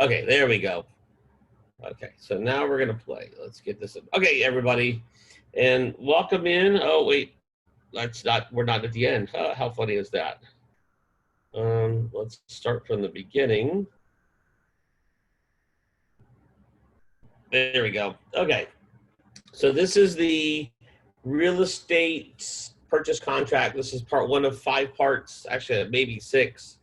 Okay, there we go. Okay, so now we're gonna play. Let's get this in. Okay, everybody, and welcome in. Oh wait, that's not. We're not at the end. How funny is that? Let's start from the beginning. There we go. Okay, so this is the real estate purchase contract. This is part one of 5 parts. Actually, maybe 6.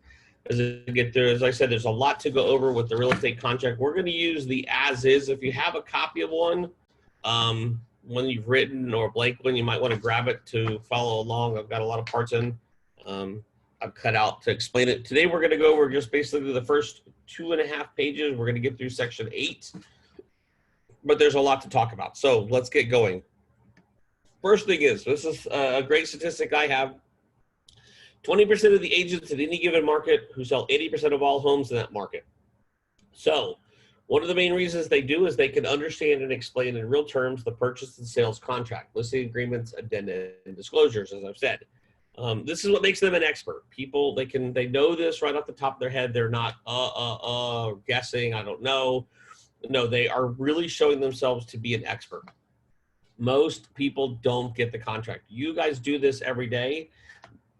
As I get through, as I said, there's a lot to go over with the real estate contract. We're going to use the as is. If you have a copy of one you've written or a blank one, you might want to grab it to follow along. I've got a lot of parts in. I've cut out to explain it. Today we're going to go over just basically the first 2.5 pages. We're going to get through section 8, but there's a lot to talk about. So let's get going. First thing is, this is a great statistic I have. 20% of the agents in any given market who sell 80% of all homes in that market. So one of the main reasons they do is they can understand and explain in real terms the purchase and sales contract, listing agreements, addenda, and disclosures, as I've said. This is what makes them an expert. People, they know this right off the top of their head. They're not guessing, I don't know. No, they are really showing themselves to be an expert. Most people don't get the contract. You guys do this every day.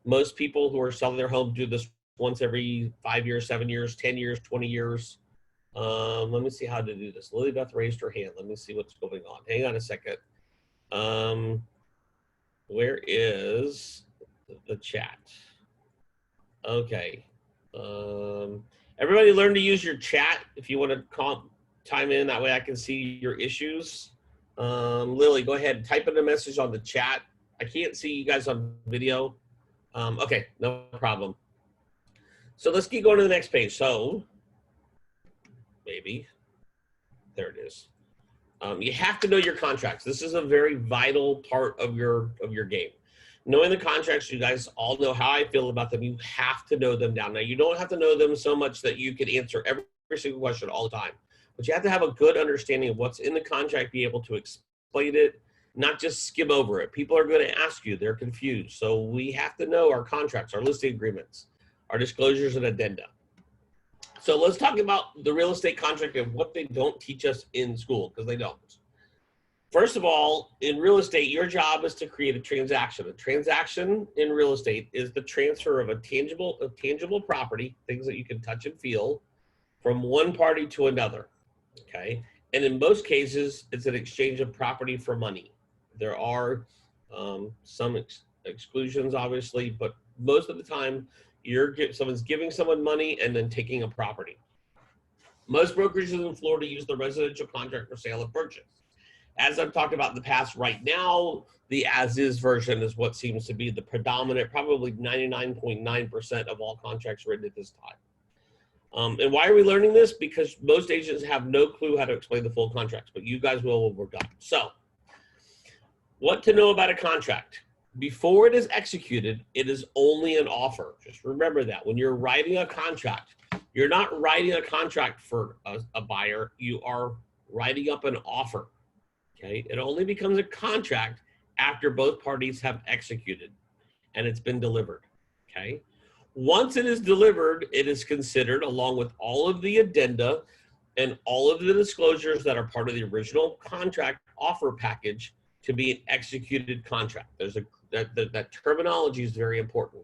Most people who are selling their home do this once every 5 years, 7 years, 10 years, 20 years. Let me see how to do this. Lily Beth raised her hand. Let me see what's going on. Hang on a second. Where is the chat? Okay. Everybody learn to use your chat if you want to time in. That way I can see your issues. Lily, go ahead and type in a message on the chat. I can't see you guys on video. Okay, no problem. So let's keep going to the next page. So maybe there it is. You have to know your contracts. This is a very vital part of your game. Knowing the contracts, you guys all know how I feel about them. You have to know them down. Now, you don't have to know them so much that you can answer every single question all the time, but you have to have a good understanding of what's in the contract, be able to explain it, not just skim over it. People are going to ask you, they're confused. So we have to know our contracts, our listing agreements, our disclosures and addenda. So let's talk about the real estate contract and what they don't teach us in school, because they don't. First of all, in real estate, your job is to create a transaction. A transaction in real estate is the transfer of a tangible property, things that you can touch and feel, from one party to another, okay? And in most cases, it's an exchange of property for money. There are some exclusions, obviously, but most of the time, someone's giving someone money and then taking a property. Most brokerages in Florida use the residential contract for sale and purchase. As I've talked about in the past, right now, the as-is version is what seems to be the predominant, probably 99.9% of all contracts written at this time. And why are we learning this? Because most agents have no clue how to explain the full contracts, but you guys will when we're done. So, what to know about a contract? Before it is executed, it is only an offer. Just remember that. When you're writing a contract, you're not writing a contract for a buyer. You are writing up an offer, okay? It only becomes a contract after both parties have executed and it's been delivered, okay? Once it is delivered, it is considered, along with all of the addenda and all of the disclosures that are part of the original contract offer package, to be an executed contract. That terminology is very important.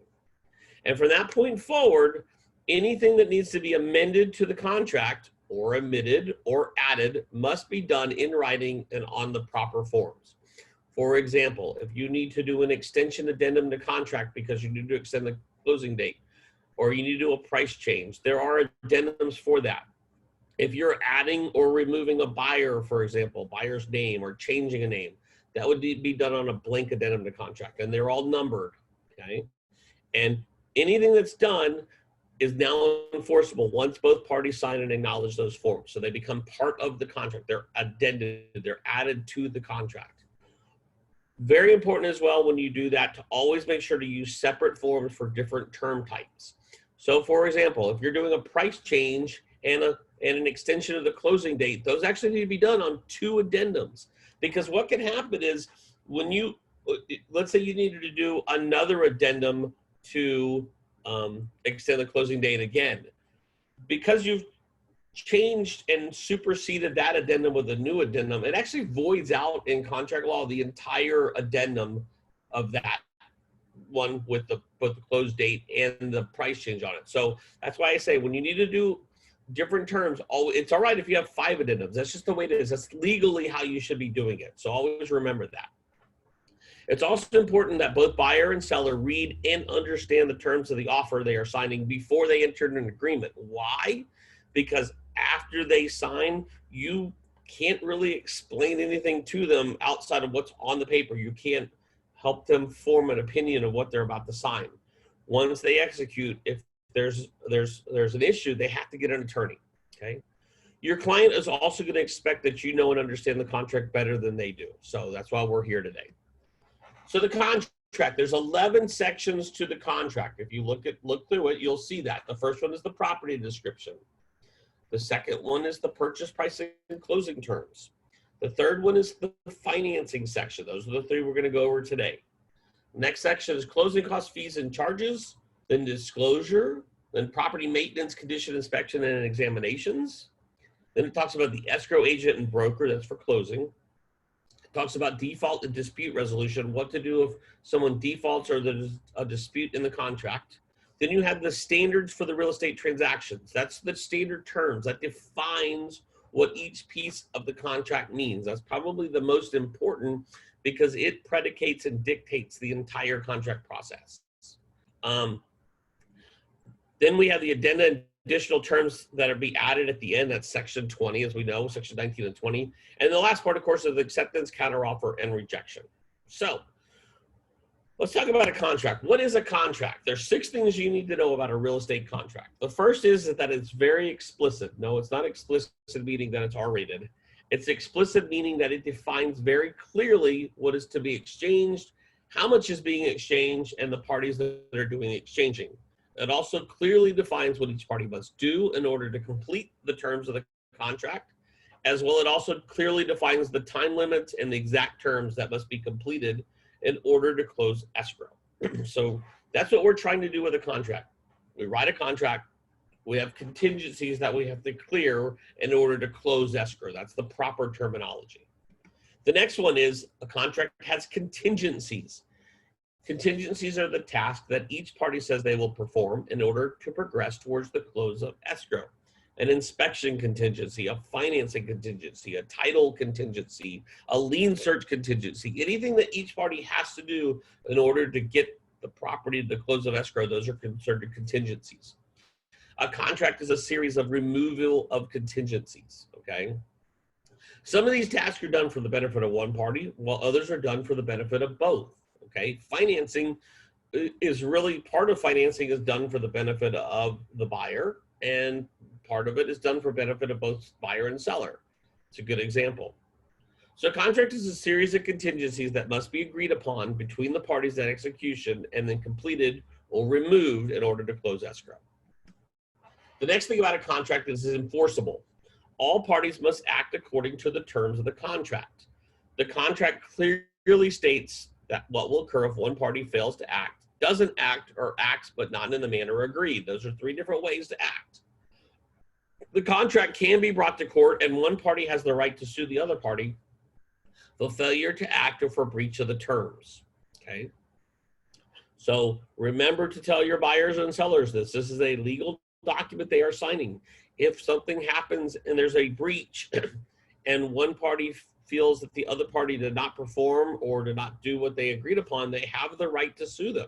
And from that point forward, anything that needs to be amended to the contract or omitted or added must be done in writing and on the proper forms. For example, if you need to do an extension addendum to contract because you need to extend the closing date, or you need to do a price change, there are addendums for that. If you're adding or removing a buyer, for example, buyer's name or changing a name, that would be done on a blank addendum to contract, and they're all numbered, okay? And anything that's done is now enforceable once both parties sign and acknowledge those forms. So they become part of the contract. They're addended, they're added to the contract. Very important as well when you do that to always make sure to use separate forms for different term types. So for example, if you're doing a price change and an extension of the closing date, those actually need to be done on 2 addendums. Because what can happen is when let's say you needed to do another addendum to extend the closing date again, because you've changed and superseded that addendum with a new addendum, it actually voids out in contract law the entire addendum of that one with the close date and the price change on it. So that's why I say when you need to do different terms, it's all right if you have 5 addendums. That's just the way it is. That's legally how you should be doing it. So always remember that. It's also important that both buyer and seller read and understand the terms of the offer they are signing before they enter an agreement. Why? Because after they sign, you can't really explain anything to them outside of what's on the paper. You can't help them form an opinion of what they're about to sign. Once they execute, if there's an issue, they have to get an attorney, okay? Your client is also going to expect that you know and understand the contract better than they do. So that's why we're here today. So the contract, there's 11 sections to the contract. If you look through it, you'll see that. The first one is the property description. The second one is the purchase price and closing terms. The third one is the financing section. Those are the 3 we're going to go over today. Next section is closing costs, fees, and charges, then disclosure, then property maintenance, condition inspection, and examinations. Then it talks about the escrow agent and broker, that's for closing. Talks about default and dispute resolution, what to do if someone defaults or there's a dispute in the contract. Then you have the standards for the real estate transactions. That's the standard terms that defines what each piece of the contract means. That's probably the most important because it predicates and dictates the entire contract process. Then we have the addenda and additional terms that are be added at the end. That's section 20, as we know, section 19 and 20. And the last part, of course, is acceptance, counteroffer, and rejection. So let's talk about a contract. What is a contract? There's 6 things you need to know about a real estate contract. The first is that it's very explicit. No, it's not explicit meaning that it's R-rated. It's explicit meaning that it defines very clearly what is to be exchanged, how much is being exchanged, and the parties that are doing the exchanging. It also clearly defines what each party must do in order to complete the terms of the contract. As well, it also clearly defines the time limits and the exact terms that must be completed in order to close escrow. So that's what we're trying to do with a contract. We write a contract, we have contingencies that we have to clear in order to close escrow. That's the proper terminology. The next one is a contract has contingencies. Contingencies are the tasks that each party says they will perform in order to progress towards the close of escrow. An inspection contingency, a financing contingency, a title contingency, a lien search contingency, anything that each party has to do in order to get the property to the close of escrow, those are considered contingencies. A contract is a series of removal of contingencies, okay? Some of these tasks are done for the benefit of one party, while others are done for the benefit of both. Okay, financing is really, part of financing is done for the benefit of the buyer, and part of it is done for benefit of both buyer and seller. It's a good example. So a contract is a series of contingencies that must be agreed upon between the parties at execution and then completed or removed in order to close escrow. The next thing about a contract is it's enforceable. All parties must act according to the terms of the contract. The contract clearly states that what will occur if one party fails to act, doesn't act, or acts but not in the manner agreed. Those are 3 different ways to act. The contract can be brought to court, and one party has the right to sue the other party for failure to act or for breach of the terms. Okay? So remember to tell your buyers and sellers this. This is a legal document they are signing. If something happens and there's a breach and one party feels that the other party did not perform or did not do what they agreed upon, they have the right to sue them.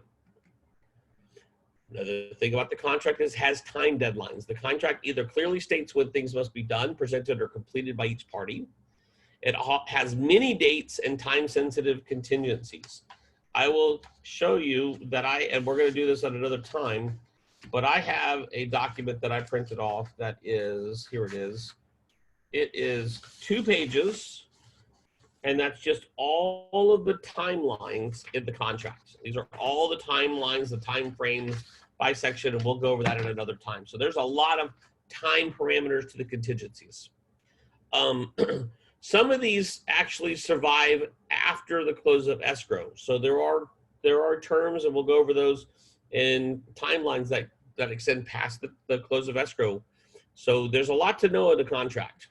Another thing about the contract is it has time deadlines. The contract either clearly states when things must be done, presented, or completed by each party. It has many dates and time-sensitive contingencies. I will show you that and we're going to do this at another time, but I have a document that I printed off that is, here it is. It is 2 pages. And that's just all of the timelines in the contract. These are all the timelines, the time frames by section, and we'll go over that at another time. So there's a lot of time parameters to the contingencies. Some of these actually survive after the close of escrow. So there are terms, and we'll go over those in timelines that extend past the close of escrow. So there's a lot to know in the contract.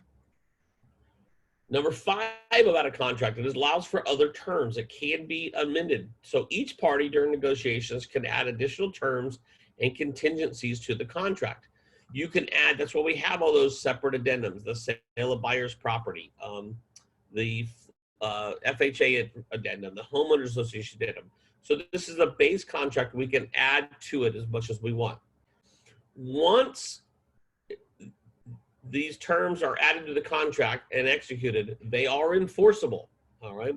Number 5 about a contract, it allows for other terms that can be amended. So each party during negotiations can add additional terms and contingencies to the contract. You can add, that's why we have all those separate addendums, the sale of buyer's property, the FHA addendum, the homeowners association addendum. So this is a base contract. We can add to it as much as we want. Once these terms are added to the contract and executed, they are enforceable, all right?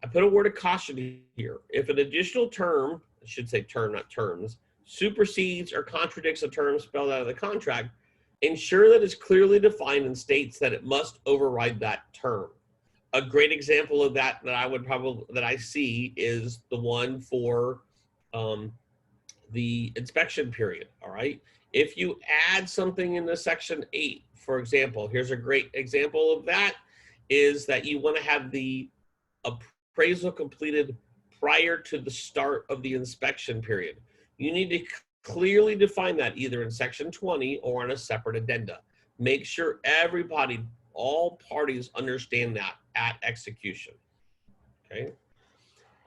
I put a word of caution here. If an additional term, I should say term, not terms, supersedes or contradicts a term spelled out of the contract, ensure that it's clearly defined and states that it must override that term. A great example of that that I see is the one for the inspection period, all right? If you add something into section 8, for example, here's a great example of that, is that you want to have the appraisal completed prior to the start of the inspection period. You need to clearly define that either in section 20 or on a separate addenda. Make sure everybody, all parties understand that at execution, okay?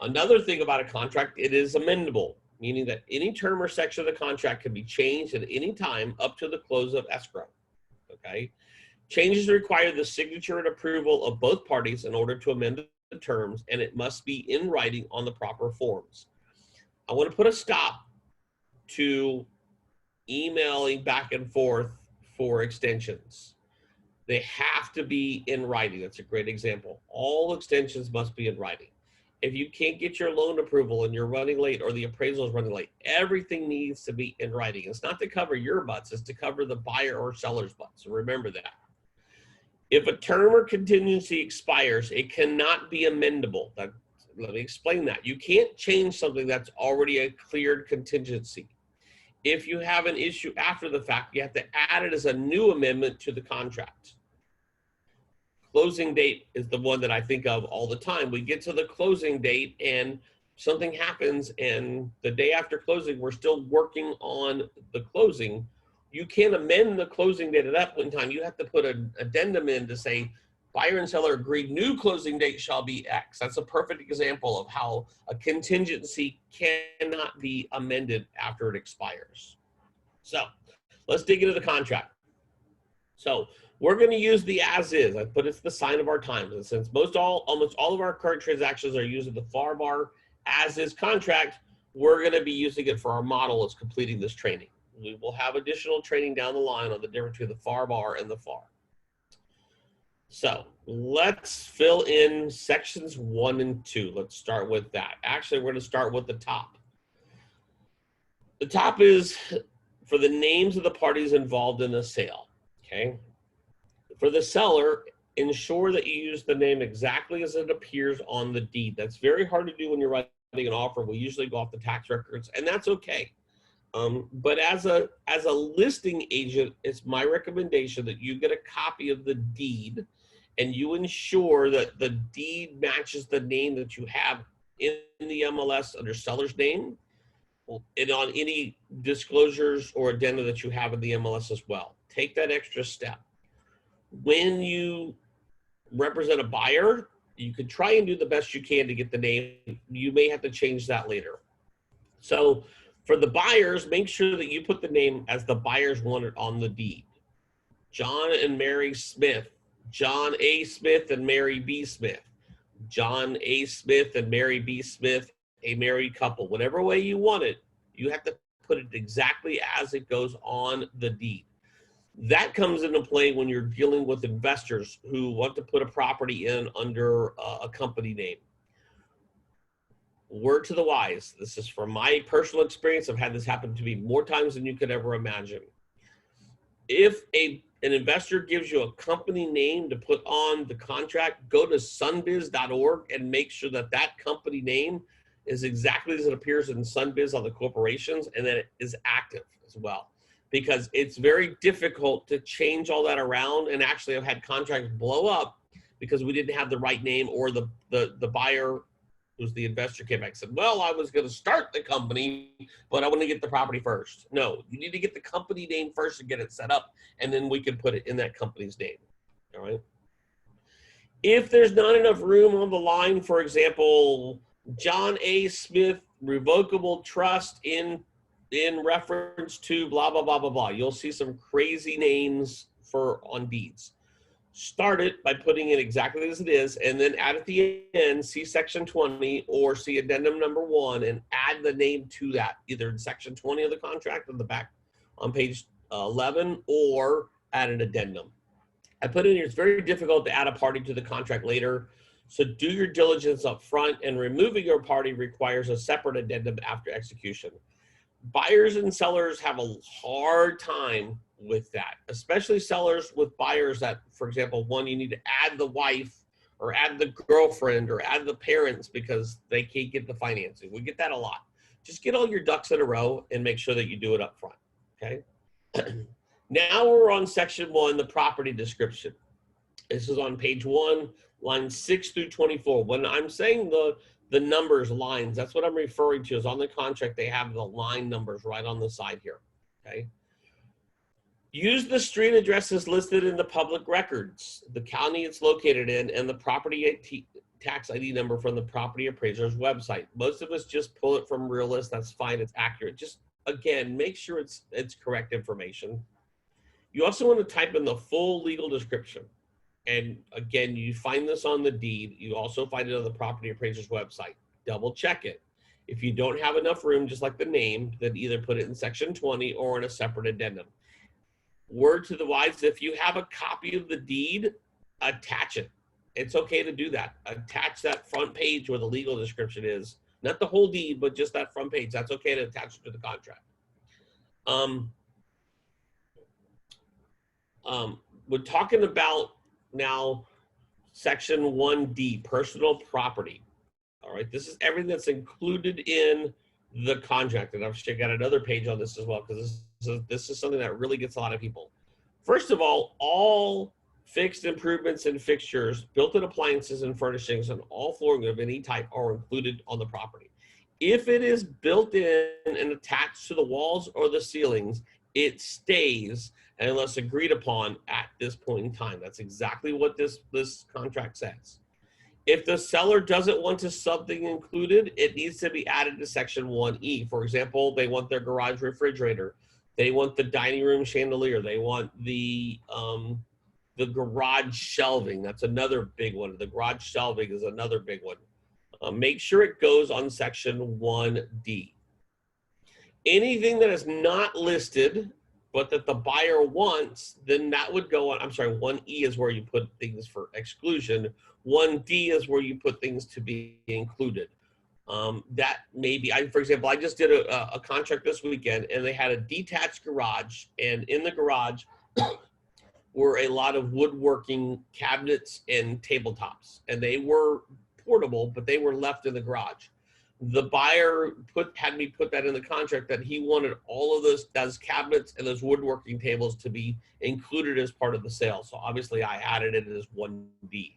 Another thing about a contract, it is amendable, meaning that any term or section of the contract can be changed at any time up to the close of escrow, okay? Changes require the signature and approval of both parties in order to amend the terms, and it must be in writing on the proper forms. I want to put a stop to emailing back and forth for extensions. They have to be in writing. That's a great example. All extensions must be in writing. If you can't get your loan approval and you're running late or the appraisal is running late, everything needs to be in writing. It's not to cover your butts, it's to cover the buyer or seller's butts. So remember that. If a term or contingency expires, it cannot be amendable. Let me explain that. You can't change something that's already a cleared contingency. If you have an issue after the fact, you have to add it as a new amendment to the contract. Closing date is the one that I think of all the time. We get to the closing date and something happens, and the day after closing, we're still working on the closing. You can't amend the closing date at that point in time. You have to put an addendum in to say, buyer and seller agreed new closing date shall be X. That's a perfect example of how a contingency cannot be amended after it expires. So let's dig into the contract. So we're going to use the as is, but it's the sign of our times. And since almost all of our current transactions are using the FAR/BAR as is contract, we're going to be using it for our model as completing this training. We will have additional training down the line on the difference between the FAR/BAR and the FAR. So let's fill in sections 1 and 2. Let's start with that. Actually, we're going to start with the top. The top is for the names of the parties involved in the sale, okay? For the seller, ensure that you use the name exactly as it appears on the deed. That's very hard to do when you're writing an offer. We usually go off the tax records, and that's okay. But as a listing agent, it's my recommendation that you get a copy of the deed and you ensure that the deed matches the name that you have in the MLS under seller's name and on any disclosures or addenda that you have in the MLS as well. Take that extra step. When you represent a buyer, you could try and do the best you can to get the name. You may have to change that later. So for the buyers, make sure that you put the name as the buyers want it on the deed. John and Mary Smith, John A. Smith and Mary B. Smith, John A. Smith and Mary B. Smith, a married couple. Whatever way you want it, you have to put it exactly as it goes on the deed. That comes into play when you're dealing with investors who want to put a property in under a company name. Word to the wise, this is from my personal experience. I've had this happen to me more times than you could ever imagine. If an investor gives you a company name to put on the contract, go to sunbiz.org and make sure that that company name is exactly as it appears in Sunbiz on the corporations, and that it is active as well. Because it's very difficult to change all that around, and actually I've had contracts blow up because we didn't have the right name or the buyer was the investor came back and said, well, I was going to start the company, but I want to get the property first. No, you need to get the company name first and get it set up, and then we can put it in that company's name. All right. If there's not enough room on the line, for example, John A. Smith Revocable Trust in reference to blah, blah, blah, blah, blah. You'll see some crazy names on deeds. Start it by putting it exactly as it is, and then add at the end, see section 20 or see addendum number 1 and add the name to that, either in section 20 of the contract on the back on page 11 or add an addendum. I put in here, it's very difficult to add a party to the contract later, so do your diligence up front, and removing your party requires a separate addendum after execution. Buyers and sellers have a hard time with that, especially sellers with buyers that, for example, one, you need to add the wife or add the girlfriend or add the parents because they can't get the financing. We get that a lot. Just get all your ducks in a row and make sure that you do it up front, okay? Now we're on section 1, the property description. This is on page 1, lines 6 through 24. When I'm saying the numbers, lines, that's what I'm referring to. Is on the contract, they have the line numbers right on the side here, okay? Use the street addresses listed in the public records, the county it's located in, and the property tax ID number from the property appraiser's website. Most of us just pull it from Realist. That's fine, it's accurate. Just, again, make sure it's correct information. You also want to type in the full legal description. And again, you find this on the deed. You also find it on the property appraiser's website. Double check it. If you don't have enough room, just like the name, then either put it in section 20 or in a separate addendum. Word to the wise, if you have a copy of the deed, attach it. It's okay to do that. Attach that front page where the legal description is. Not the whole deed, but just that front page. That's okay to attach it to the contract. We're talking about now section 1D, personal property. All right, this is everything that's included in the contract, and I've got another page on this as well, because this is something that really gets a lot of people. First of all fixed improvements and fixtures, built-in appliances and furnishings, and all flooring of any type are included on the property. If it is built in and attached to the walls or the ceilings, it stays unless agreed upon at this point in time. That's exactly what this contract says. If the seller doesn't want something included, it needs to be added to section 1E. For example, they want their garage refrigerator. They want the dining room chandelier. They want the garage shelving. That's another big one. The garage shelving is another big one. Make sure it goes on section 1D. Anything that is not listed, but that the buyer wants, then that would go on. I'm sorry, 1E is where you put things for exclusion. 1D is where you put things to be included. That maybe, for example, I just did a contract this weekend, and they had a detached garage, and in the garage were a lot of woodworking cabinets and tabletops, and they were portable, but they were left in the garage. The buyer had me put that in the contract that he wanted all of those cabinets and those woodworking tables to be included as part of the sale. So obviously I added it as 1D.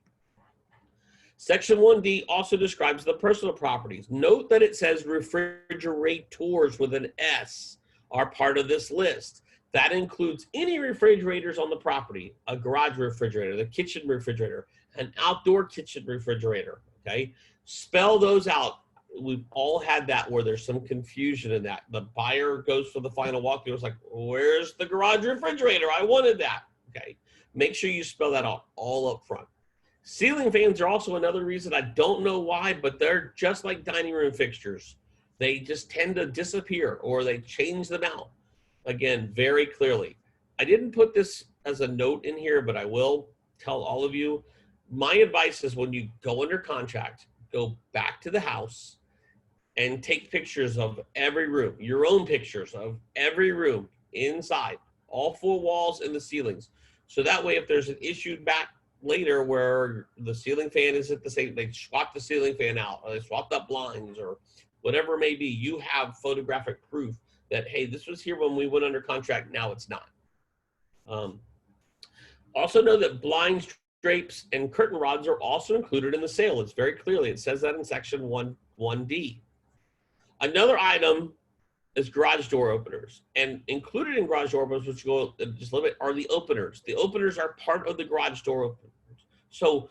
Section 1D also describes the personal properties. Note that it says refrigerators with an S are part of this list. That includes any refrigerators on the property, a garage refrigerator, the kitchen refrigerator, an outdoor kitchen refrigerator, okay? Spell those out. We've all had that where there's some confusion in that. The buyer goes for the final walkthrough. It's like, where's the garage refrigerator? I wanted that. Okay. Make sure you spell that out all up front. Ceiling fans are also another reason. I don't know why, but they're just like dining room fixtures. They just tend to disappear or they change them out. Again, very clearly. I didn't put this as a note in here, but I will tell all of you. My advice is when you go under contract, go back to the house and take pictures of every room, your own pictures of every room inside, all 4 walls and the ceilings. So that way, if there's an issue back later where the ceiling fan isn't the same, they swap the ceiling fan out, or they swapped up blinds, or whatever it may be, you have photographic proof that, hey, this was here when we went under contract, now it's not. Also know that blinds, drapes and curtain rods are also included in the sale. It's very clearly, it says that in section 1D. Another item is garage door openers, and included in garage door openers, which go just a little bit, are the openers. The openers are part of the garage door openers. So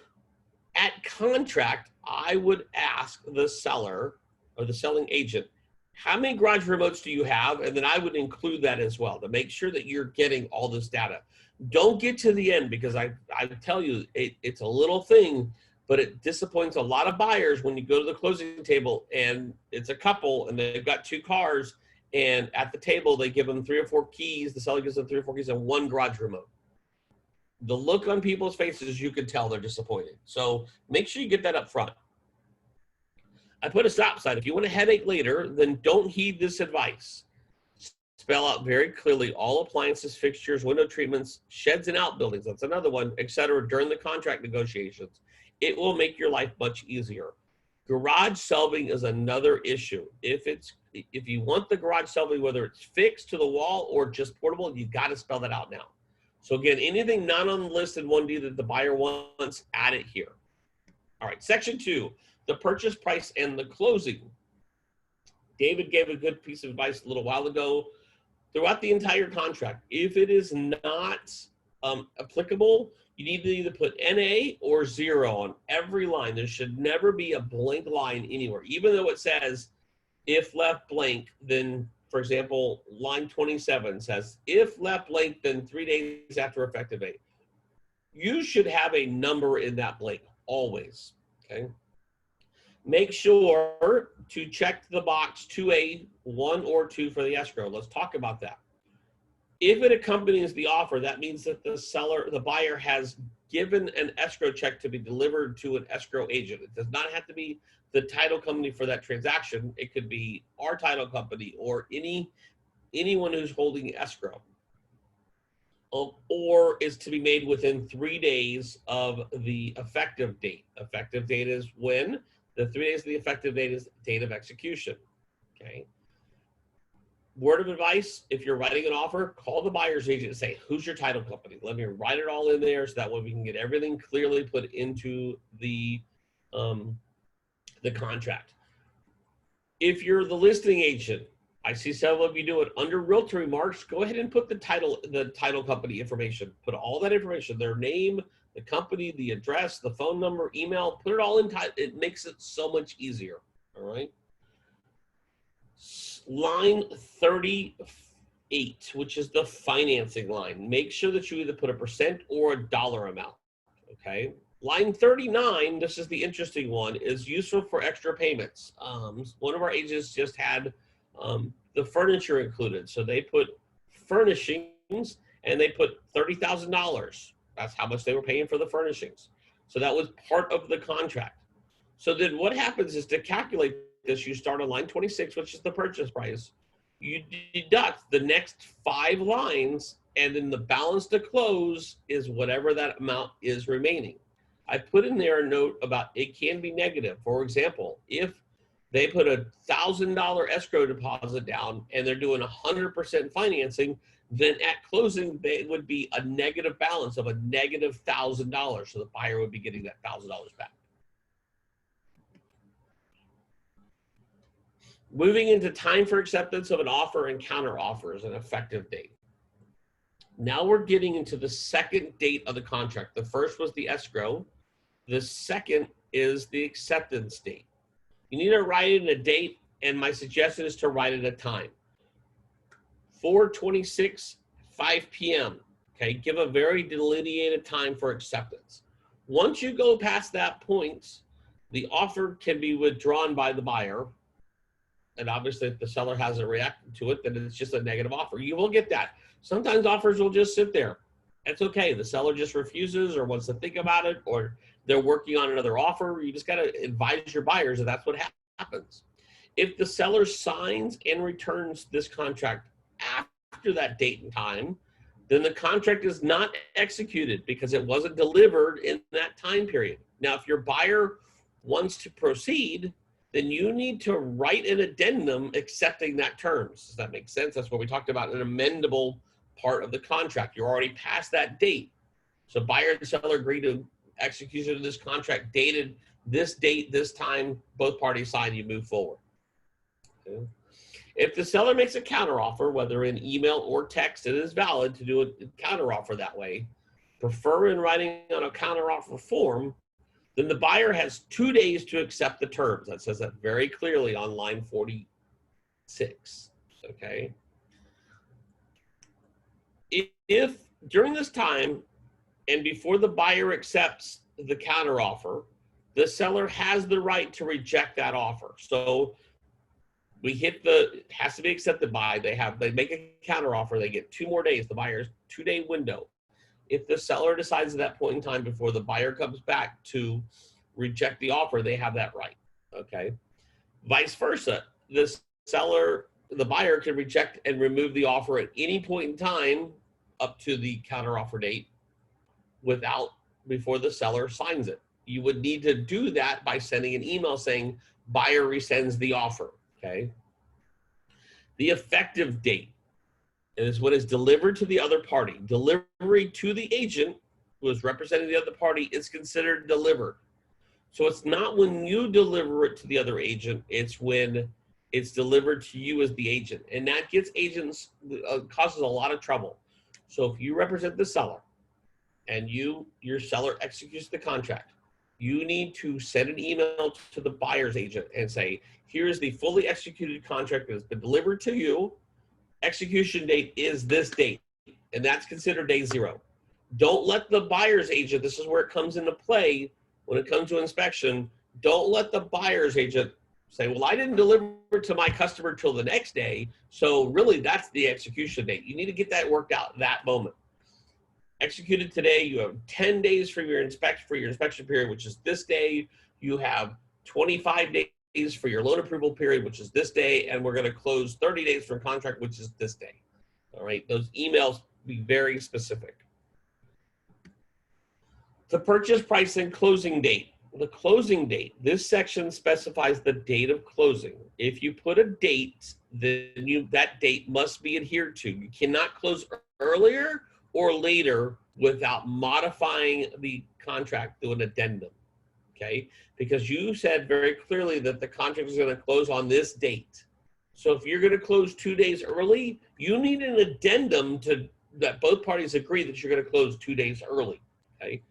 at contract, I would ask the seller or the selling agent, how many garage remotes do you have? And then I would include that as well to make sure that you're getting all this data. Don't get to the end, because I tell you, it's a little thing, but it disappoints a lot of buyers when you go to the closing table and it's a couple and they've got 2 cars, and at the table they give them 3 or 4 keys. The seller gives them 3 or 4 keys and 1 garage remote. The look on people's faces, you can tell they're disappointed. So make sure you get that up front. I put a stop sign. If you want a headache later, then don't heed this advice. Spell out very clearly all appliances, fixtures, window treatments, sheds and outbuildings, that's another one, etc. during the contract negotiations. It will make your life much easier. Garage shelving is another issue. If you want the garage shelving, whether it's fixed to the wall or just portable, you got to spell that out now. So again, anything not on the list in 1D that the buyer wants, add it here. All right, section 2, the purchase price and the closing. David gave a good piece of advice a little while ago. Throughout the entire contract, if it is not applicable, you need to either put NA or 0 on every line. There should never be a blank line anywhere. Even though it says, if left blank, then, for example, line 27 says, if left blank, then 3 days after effective date. You should have a number in that blank, always, okay? Make sure to check the box 2A, 1 or 2 for the escrow. Let's talk about that. If it accompanies the offer, that means that the buyer has given an escrow check to be delivered to an escrow agent. It does not have to be the title company for that transaction. It could be our title company or anyone who's holding escrow. Or is to be made within 3 days of the effective date. Effective date is when? The 3 days of the effective date is date of execution, okay? Word of advice, if you're writing an offer, call the buyer's agent and say, who's your title company? Let me write it all in there so that way we can get everything clearly put into the contract. If you're the listing agent, I see several of you do it under realtor remarks, go ahead and put the title company information. Put all that information, their name, the company, the address, the phone number, email, put it all in. It makes it so much easier, all right? Line 38, which is the financing line. Make sure that you either put a % or a dollar amount, okay? Line 39, this is the interesting one, is useful for extra payments. One of our agents just had the furniture included. So they put furnishings and they put $30,000. That's how much they were paying for the furnishings. So that was part of the contract. So then what happens is, to calculate this, you start on line 26, which is the purchase price. You deduct the next 5 lines, and then the balance to close is whatever that amount is remaining. I put in there a note about it can be negative. For example, if they put a $1,000 escrow deposit down and they're doing 100% financing, then at closing, they would be a negative balance of a negative $1,000. So the buyer would be getting that $1,000 back. Moving into time for acceptance of an offer and counter offers and effective date. Now we're getting into the second date of the contract. The first was the escrow. The second is the acceptance date. You need to write in a date, and my suggestion is to write it a time. 4/26, 5 p.m. Okay, give a very delineated time for acceptance. Once you go past that point, the offer can be withdrawn by the buyer. And obviously, if the seller hasn't reacted to it, then it's just a negative offer. You will get that. Sometimes offers will just sit there. That's okay. The seller just refuses or wants to think about it, or they're working on another offer. You just got to advise your buyers that that's what happens. If the seller signs and returns this contract after that date and time, then the contract is not executed because it wasn't delivered in that time period. Now, if your buyer wants to proceed, then you need to write an addendum accepting that terms. Does that make sense? That's what we talked about, an amendable part of the contract. You're already past that date. So buyer and seller agree to execution of this contract dated this date, this time, both parties sign, you move forward. Okay. If the seller makes a counteroffer, whether in email or text, it is valid to do a counteroffer that way. Prefer in writing on a counteroffer form, then the buyer has 2 days to accept the terms. That says that very clearly on line 46, okay? If during this time and before the buyer accepts the counteroffer, the seller has the right to reject that offer. So we hit it has to be accepted by, they make a counteroffer, they get 2 more days, the buyer's 2-day window. If the seller decides at that point in time before the buyer comes back to reject the offer, they have that right, okay? Vice versa, the buyer can reject and remove the offer at any point in time up to the counteroffer date before the seller signs it. You would need to do that by sending an email saying buyer rescinds the offer, okay? The effective date is what is delivered to the other party. Delivery to the agent who is representing the other party is considered delivered. So it's not when you deliver it to the other agent, it's when it's delivered to you as the agent. And that gets agents, causes a lot of trouble. So if you represent the seller and your seller executes the contract, you need to send an email to the buyer's agent and say, here's the fully executed contract that has been delivered to you. Execution date is this date, and that's considered day 0. Don't let the buyer's agent, this is where it comes into play when it comes to inspection, don't let the buyer's agent say, well, I didn't deliver to my customer till the next day, so really that's the execution date. You need to get that worked out that moment. Executed today, you have 10 days for your inspection period, which is this day. You have 25 days for your loan approval period, which is this day, and we're going to close 30 days for contract, which is this day. All right, those emails be very specific. The purchase price and closing date. The closing date, this section specifies the date of closing. If you put a date, then that date must be adhered to. You cannot close earlier or later without modifying the contract through an addendum, okay? Because you said very clearly that the contract is going to close on this date. So if you're going to close 2 days early, you need an addendum that both parties agree that you're going to close 2 days early, okay?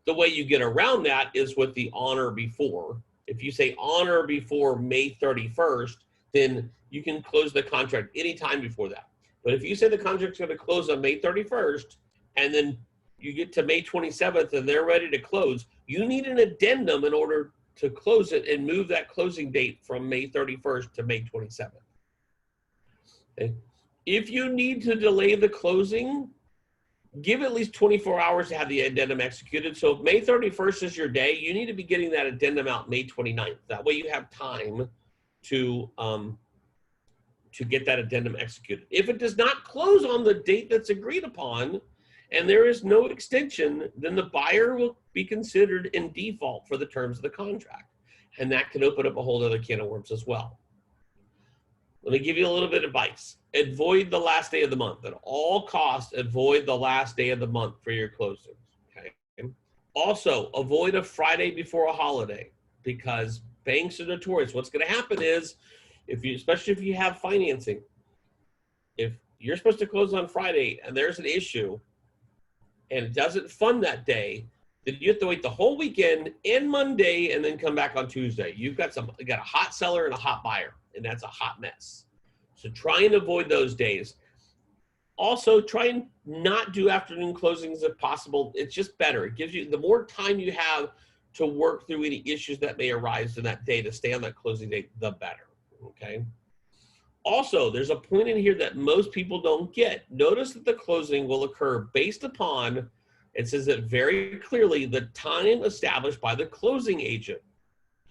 The way you get around that is with the on or before. If you say on or before May 31st, then you can close the contract anytime before that. But if you say the contract's going to close on May 31st, and then you get to May 27th and they're ready to close, you need an addendum in order to close it and move that closing date from May 31st to May 27th. Okay. If you need to delay the closing, give at least 24 hours to have the addendum executed. So if May 31st is your day, you need to be getting that addendum out May 29th. That way you have time to get that addendum executed. If it does not close on the date that's agreed upon and there is no extension, then the buyer will be considered in default for the terms of the contract. And that can open up a whole other can of worms as well. Let me give you a little bit of advice. Avoid the last day of the month. At all costs, avoid the last day of the month for your closings. Okay. Also, avoid a Friday before a holiday because banks are notorious. What's going to happen is, especially if you have financing, if you're supposed to close on Friday and there's an issue and it doesn't fund that day, then you have to wait the whole weekend and Monday and then come back on Tuesday. You got a hot seller and a hot buyer, and that's a hot mess. So try and avoid those days. Also, try and not do afternoon closings if possible. It's just better. It gives you, the more time you have to work through any issues that may arise in that day to stay on that closing date, the better, okay? Also, there's a point in here that most people don't get. Notice that the closing will occur based upon, it says it very clearly, the time established by the closing agent,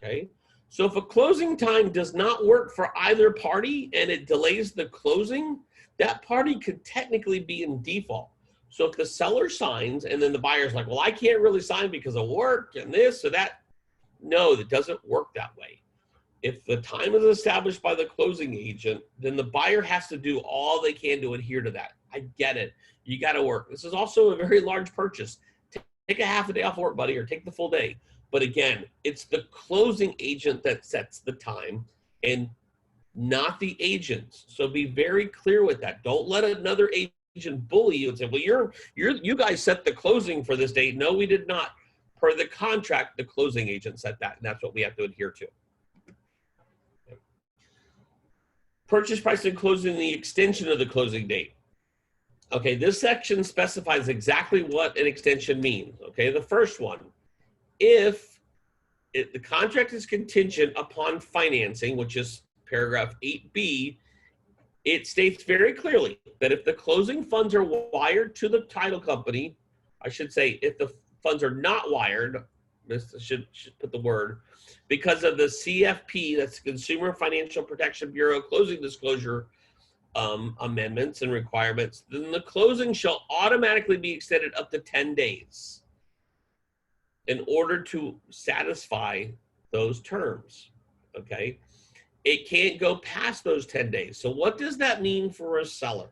okay? So if a closing time does not work for either party and it delays the closing, that party could technically be in default. So if the seller signs and then the buyer's like, well, I can't really sign because of work and this or that, no, that doesn't work that way. If the time is established by the closing agent, then the buyer has to do all they can to adhere to that. I get it. You got to work. This is also a very large purchase. take a half a day off work, buddy, or take the full day. But again, it's the closing agent that sets the time and not the agents. So be very clear with that. Don't let another agent bully you and say, well, you guys set the closing for this date. No, we did not. Per the contract, the closing agent set that, and that's what we have to adhere to. Purchase price and closing, the extension of the closing date. Okay, this section specifies exactly what an extension means. Okay, the first one, if the contract is contingent upon financing, which is paragraph 8B, it states very clearly that if the closing funds are wired to the title company, I should say if the funds are not wired, this should put the word, because of the CFP, that's Consumer Financial Protection Bureau closing disclosure amendments and requirements, then the closing shall automatically be extended up to 10 days in order to satisfy those terms, okay? It can't go past those 10 days. So what does that mean for a seller?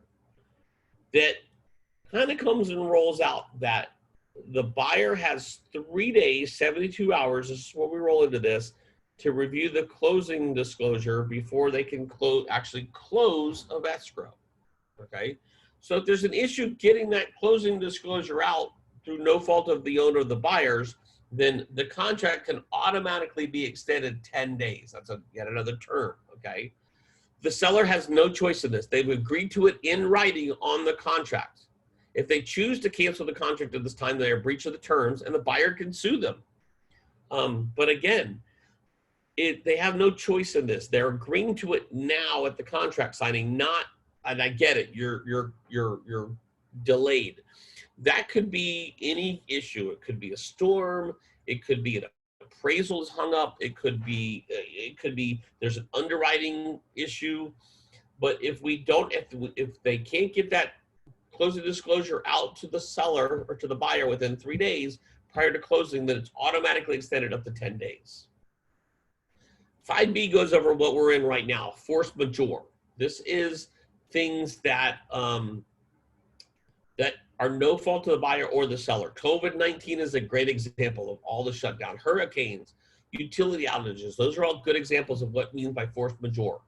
That kind of comes and rolls out that the buyer has 3 days, 72 hours, this is where we roll into this, to review the closing disclosure before they can actually close of escrow, okay? So if there's an issue getting that closing disclosure out through no fault of the owner or the buyers, then the contract can automatically be extended 10 days. That's yet another term, okay? The seller has no choice in this. They've agreed to it in writing on the contract. If they choose to cancel the contract at this time, they are breach of the terms, and the buyer can sue them. But again, they have no choice in this. They're agreeing to it now at the contract signing, not, and I get it, you're delayed. That could be any issue. It could be a storm. It could be an appraisal is hung up. It could be there's an underwriting issue. But if they can't get that closing disclosure out to the seller or to the buyer within 3 days prior to closing, then it's automatically extended up to 10 days. 5B goes over what we're in right now, force majeure. This is things that that are no fault to the buyer or the seller. COVID-19 is a great example of all the shutdown. Hurricanes, utility outages, those are all good examples of what it means by force majeure.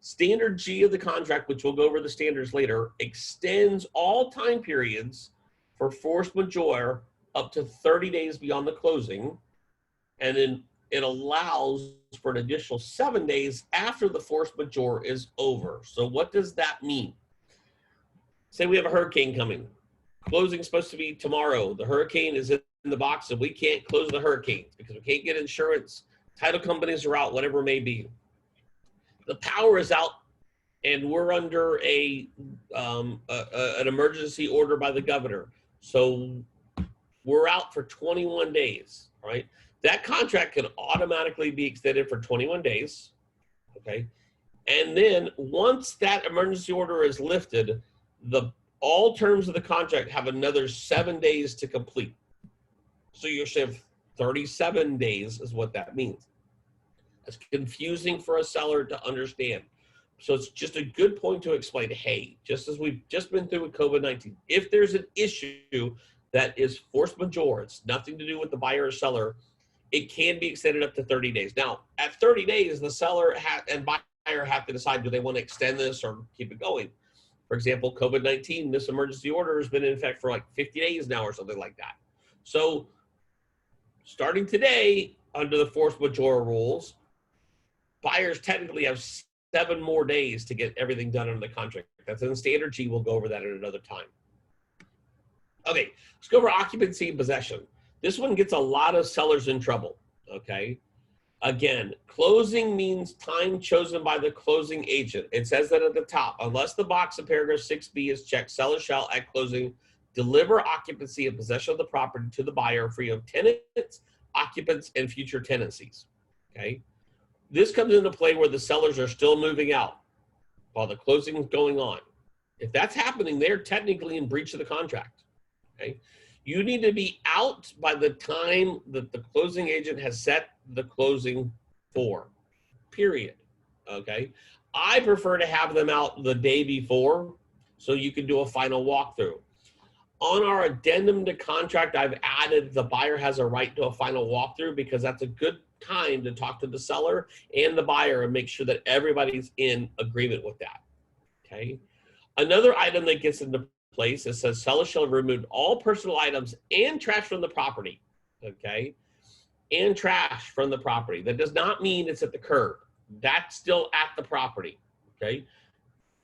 Standard G of the contract, which we'll go over the standards later, extends all time periods for force majeure up to 30 days beyond the closing, and then it allows for an additional 7 days after the force majeure is over. So what does that mean? Say we have a hurricane coming. Closing is supposed to be tomorrow. The hurricane is in the box and we can't close the hurricane because we can't get insurance. Title companies are out, whatever it may be. The power is out and we're under an emergency order by the governor. So we're out for 21 days, right? That contract can automatically be extended for 21 days, okay? And then once that emergency order is lifted, all terms of the contract have another 7 days to complete. So you should have 37 days is what that means. It's confusing for a seller to understand. So it's just a good point to explain, hey, just as we've just been through with COVID-19, if there's an issue that is force majeure, it's nothing to do with the buyer or seller, it can be extended up to 30 days. Now, at 30 days, the seller and buyer have to decide, do they want to extend this or keep it going? For example, COVID-19, this emergency order has been in effect for like 50 days now or something like that. So starting today, under the force majeure rules, buyers technically have 7 more days to get everything done under the contract. That's in standard G. We'll go over that at another time. Okay, let's go over occupancy and possession. This one gets a lot of sellers in trouble, okay? Again, closing means time chosen by the closing agent. It says that at the top, unless the box in paragraph 6B is checked, seller shall at closing deliver occupancy and possession of the property to the buyer free of tenants, occupants, and future tenancies, okay? This comes into play where the sellers are still moving out while the closing is going on. If that's happening, they're technically in breach of the contract, okay? You need to be out by the time that the closing agent has set the closing for, period, okay? I prefer to have them out the day before so you can do a final walkthrough. On our addendum to contract, I've added the buyer has a right to a final walkthrough because that's a good time to talk to the seller and the buyer and make sure that everybody's in agreement with that, okay? Another item that gets into place, it says seller shall remove all personal items and trash from the property, okay? And trash from the property. That does not mean it's at the curb. That's still at the property, okay?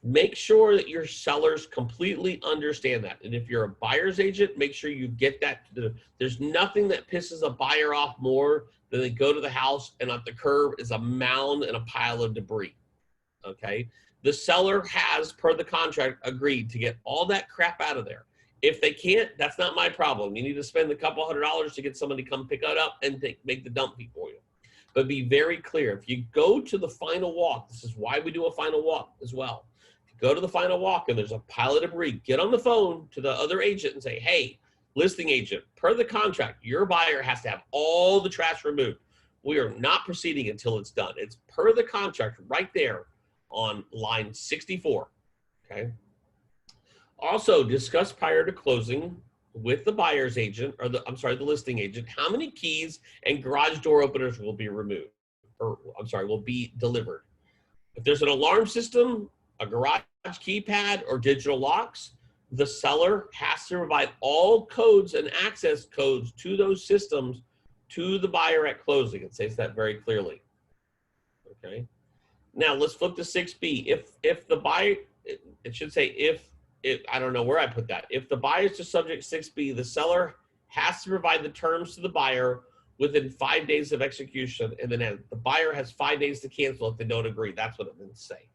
Make sure that your sellers completely understand that. And if you're a buyer's agent, make sure you get that. There's nothing that pisses a buyer off more than they go to the house and at the curb is a mound and a pile of debris, okay? The seller has, per the contract, agreed to get all that crap out of there. If they can't, that's not my problem. You need to spend a couple $100 to get somebody to come pick it up and make the dump fee for you. But be very clear. If you go to the final walk, this is why we do a final walk as well. Go to the final walk and there's a pile of debris, get on the phone to the other agent and say, hey, listing agent, per the contract, your buyer has to have all the trash removed. We are not proceeding until it's done. It's per the contract right there on line 64, okay? Also, discuss prior to closing with the buyer's agent, or the listing agent, how many keys and garage door openers will be removed, or will be delivered. If there's an alarm system, a garage keypad, or digital locks, the seller has to provide all codes and access codes to those systems to the buyer at closing. It says that very clearly. Okay. Now let's flip to 6B. If the buyer, it should say I don't know where I put that. If the buyer is to subject 6B, the seller has to provide the terms to the buyer within 5 days of execution, and then the buyer has 5 days to cancel if they don't agree. That's what it meant to say.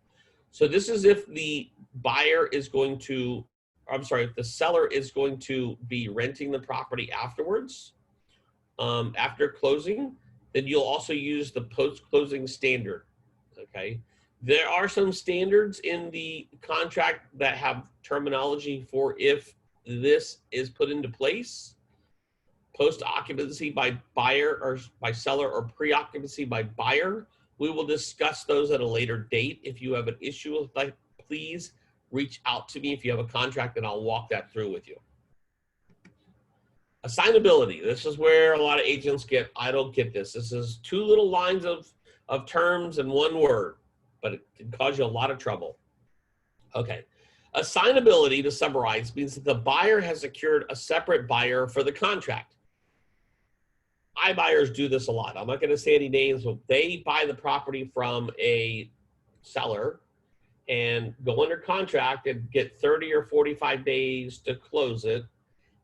So this is if the buyer is going to, if the seller is going to be renting the property afterwards, after closing, then you'll also use the post-closing standard, okay? There are some standards in the contract that have terminology for if this is put into place, post-occupancy by buyer or by seller, or pre-occupancy by buyer. We will discuss those at a later date. If you have an issue with that, please reach out to me if you have a contract, and I'll walk that through with you. Assignability. This is where a lot of agents get, I don't get this. This is 2 little lines of terms and 1 word, but it can cause you a lot of trouble. Okay. Assignability, to summarize, means that the buyer has secured a separate buyer for the contract. iBuyers do this a lot. I'm not going to say any names, but they buy the property from a seller and go under contract and get 30 or 45 days to close it.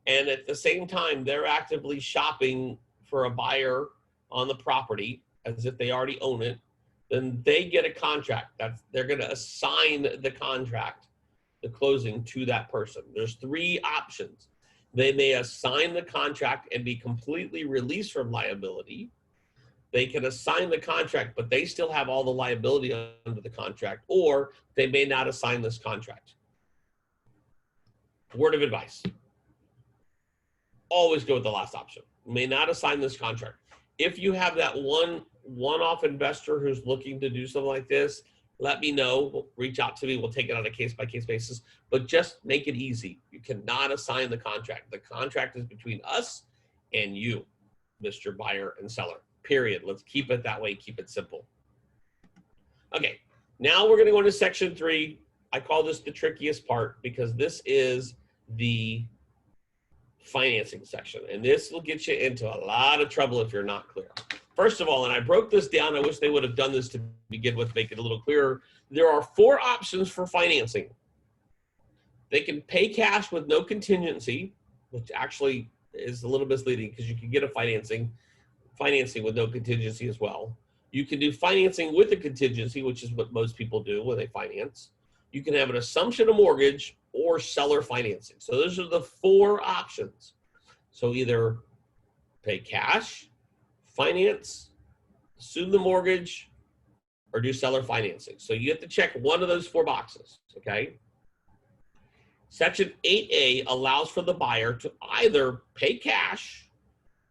And at the same time, they're actively shopping for a buyer on the property as if they already own it. Then they get a contract. They're going to assign the contract, the closing, to that person. There's 3 options. They may assign the contract and be completely released from liability. They can assign the contract, but they still have all the liability under the contract, or they may not assign this contract. Word of advice. Always go with the last option. May not assign this contract. If you have that one-off investor who's looking to do something like this, let me know. Reach out to me. We'll take it on a case-by-case basis, but just make it easy. You cannot assign the contract. The contract is between us and you, Mr. Buyer and Seller, period. Let's keep it that way. Keep it simple. Okay, now we're going to go into section 3. I call this the trickiest part because this is the financing section, and this will get you into a lot of trouble if you're not clear. First of all, and I broke this down, I wish they would have done this to begin with, make it a little clearer. There are 4 options for financing. They can pay cash with no contingency, which actually is a little misleading because you can get a financing with no contingency as well. You can do financing with a contingency, which is what most people do when they finance. You can have an assumption of mortgage or seller financing. So those are the 4 options. So either pay cash, finance, assume the mortgage, or do seller financing. So you have to check one of those 4 boxes, okay? Section 8A allows for the buyer to either pay cash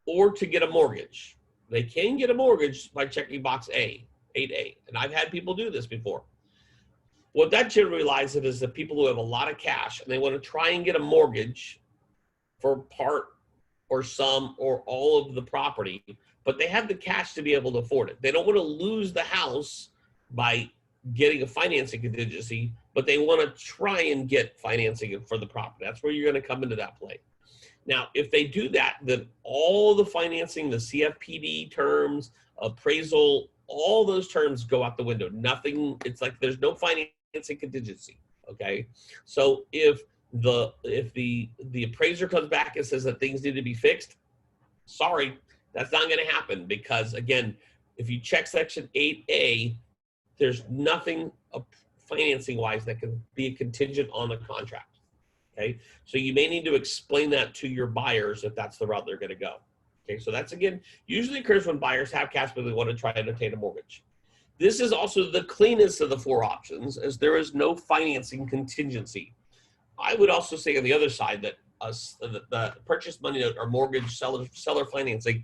or to get a mortgage. They can get a mortgage by checking box A, 8A, and I've had people do this before. What that generally lies in is the people who have a lot of cash and they want to try and get a mortgage for part or some or all of the property, but they have the cash to be able to afford it. They don't want to lose the house by getting a financing contingency, but they want to try and get financing for the property. That's where you're going to come into that play. Now, if they do that, then all the financing, the CFPB terms, appraisal, all those terms go out the window. Nothing, it's like there's no financing contingency, okay? So if the appraiser comes back and says that things need to be fixed, sorry, that's not gonna happen, because again, if you check section 8A, there's nothing financing-wise that can be a contingent on the contract. Okay, so you may need to explain that to your buyers if that's the route they're going to go. Okay, so that's, again, usually occurs when buyers have cash but they want to try and obtain a mortgage. This is also the cleanest of the four options, as there is no financing contingency. I would also say on the other side that the purchase money note or mortgage seller financing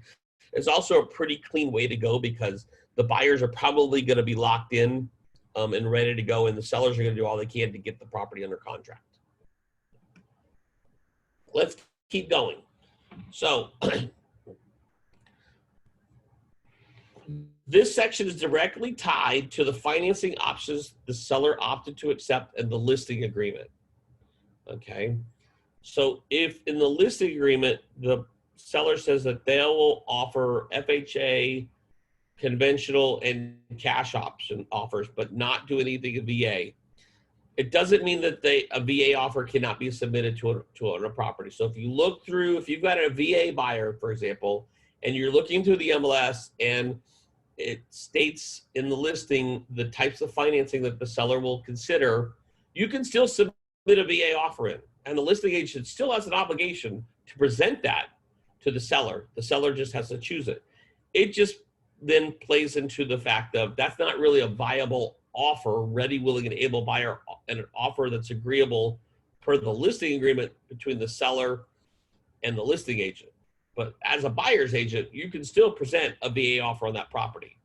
is also a pretty clean way to go, because the buyers are probably going to be locked in and ready to go, and the sellers are going to do all they can to get the property under contract. Let's keep going. So this section is directly tied to the financing options the seller opted to accept in the listing agreement. Okay, so if in the listing agreement the seller says that they will offer FHA, conventional, and cash option offers, but not do anything in VA, it doesn't mean that a VA offer cannot be submitted to a property. So if you look through, if you've got a VA buyer, for example, and you're looking through the MLS and it states in the listing the types of financing that the seller will consider, you can still submit a VA offer in. And the listing agent still has an obligation to present that to the seller. The seller just has to choose it. It just then plays into the fact of that's not really a viable offer, ready, willing, and able buyer, and an offer that's agreeable per the listing agreement between the seller and the listing agent. But as a buyer's agent, you can still present a VA offer on that property.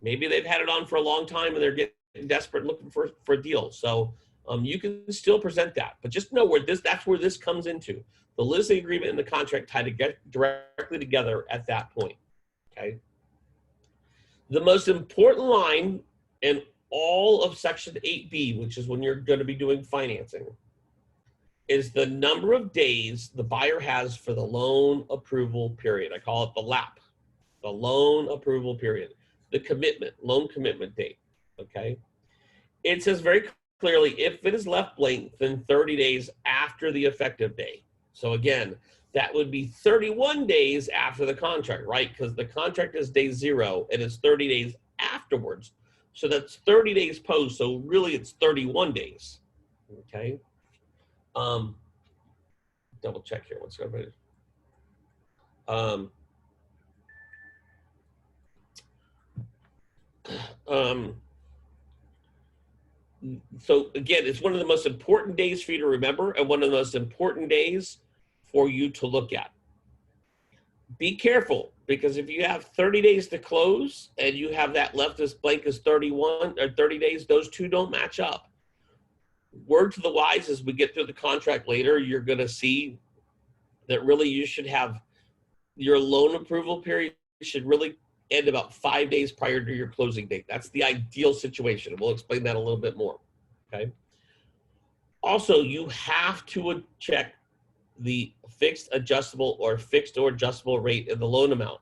Maybe they've had it on for a long time and they're getting desperate and looking for a deal. So you can still present that. But just know that's where this comes into. The listing agreement and the contract tie to get directly together at that point. Okay. The most important line in all of section 8B, which is when you're going to be doing financing, is the number of days the buyer has for the loan approval period. I call it the LAP, the loan approval period, the commitment, loan commitment date, okay? It says very clearly, if it is left blank, then 30 days after the effective date. So again, that would be 31 days after the contract, right? Because the contract is day 0 and it's 30 days afterwards. So that's 30 days post, so really it's 31 days, okay? Double check here, what's going on. So again, it's one of the most important days for you to remember and one of the most important days for you to look at. Be careful, because if you have 30 days to close and you have that left as blank as 31 or 30 days, those two don't match up. Word to the wise, as we get through the contract later, you're going to see that really you should have your loan approval period should really end about 5 days prior to your closing date. That's the ideal situation. We'll explain that a little bit more. Okay. Also, you have to check the fixed, adjustable, or fixed or adjustable rate in the loan amount.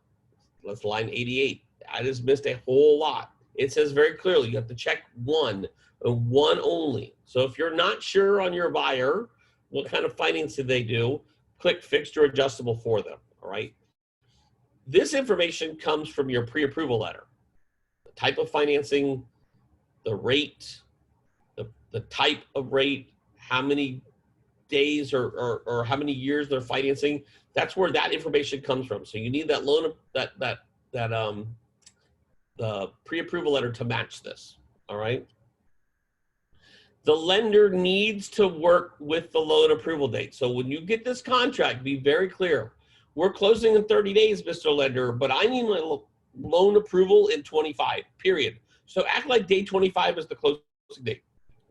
That's line 88. I just missed a whole lot. It says very clearly you have to check one only. So if you're not sure on your buyer what kind of financing they do, click fixed or adjustable for them. All right. This information comes from your pre-approval letter. The type of financing, the rate, the type of rate, how many days or how many years they're financing. That's where that information comes from. So you need that loan, the pre-approval letter to match this. All right. The lender needs to work with the loan approval date. So when you get this contract, be very clear. We're closing in 30 days, Mr. Lender, but I need my loan approval in 25, period. So act like day 25 is the closing date.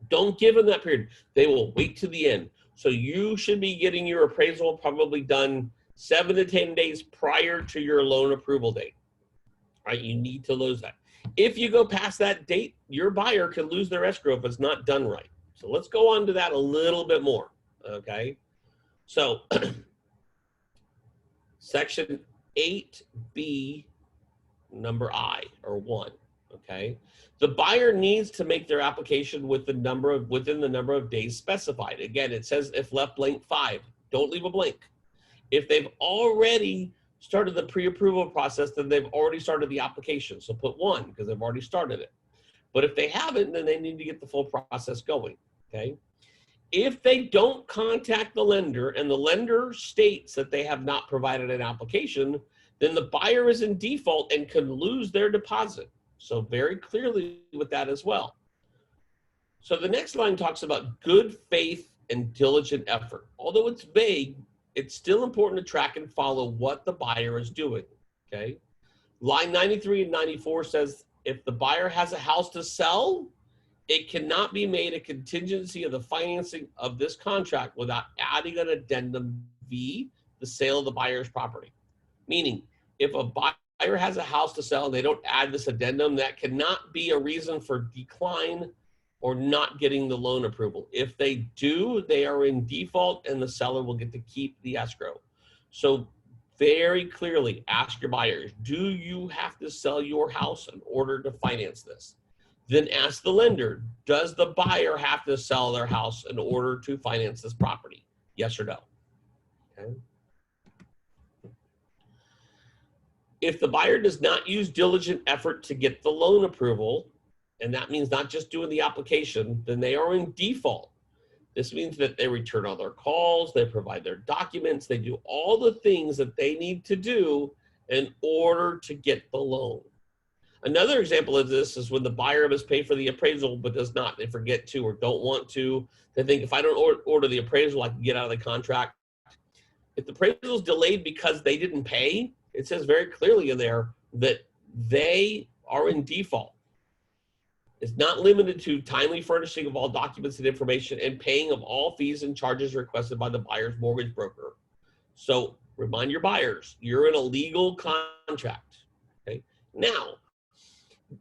Don't give them that period. They will wait to the end. So you should be getting your appraisal probably done 7 to 10 days prior to your loan approval date. Right? You need to lose that. If you go past that date, your buyer can lose their escrow if it's not done right. So let's go on to that a little bit more. Okay. So section 8B, number I, or 1. Okay. The buyer needs to make their application within the number of days specified. Again, it says if left blank 5, don't leave a blank. If they've already started the pre-approval process, then they've already started the application. So put 1 because they've already started it. But if they haven't, then they need to get the full process going. Okay. If they don't contact the lender and the lender states that they have not provided an application, then the buyer is in default and can lose their deposit. So very clearly with that as well. So the next line talks about good faith and diligent effort. Although it's vague, it's still important to track and follow what the buyer is doing, okay? Line 93 and 94 says, if the buyer has a house to sell, it cannot be made a contingency of the financing of this contract without adding an addendum V, the sale of the buyer's property. Meaning, if a buyer has a house to sell and they don't add this addendum, that cannot be a reason for decline or not getting the loan approval. If they do, they are in default and the seller will get to keep the escrow. So very clearly ask your buyers, do you have to sell your house in order to finance this? Then ask the lender, does the buyer have to sell their house in order to finance this property? Yes or no? Okay. If the buyer does not use diligent effort to get the loan approval, and that means not just doing the application, then they are in default. This means that they return all their calls, they provide their documents, they do all the things that they need to do in order to get the loan. Another example of this is when the buyer must pay for the appraisal but does not. They forget to or don't want to. They think if I don't order the appraisal, I can get out of the contract. If the appraisal is delayed because they didn't pay, it says very clearly in there that they are in default. It's not limited to timely furnishing of all documents and information and paying of all fees and charges requested by the buyer's mortgage broker. So remind your buyers, you're in a legal contract. Okay. Now,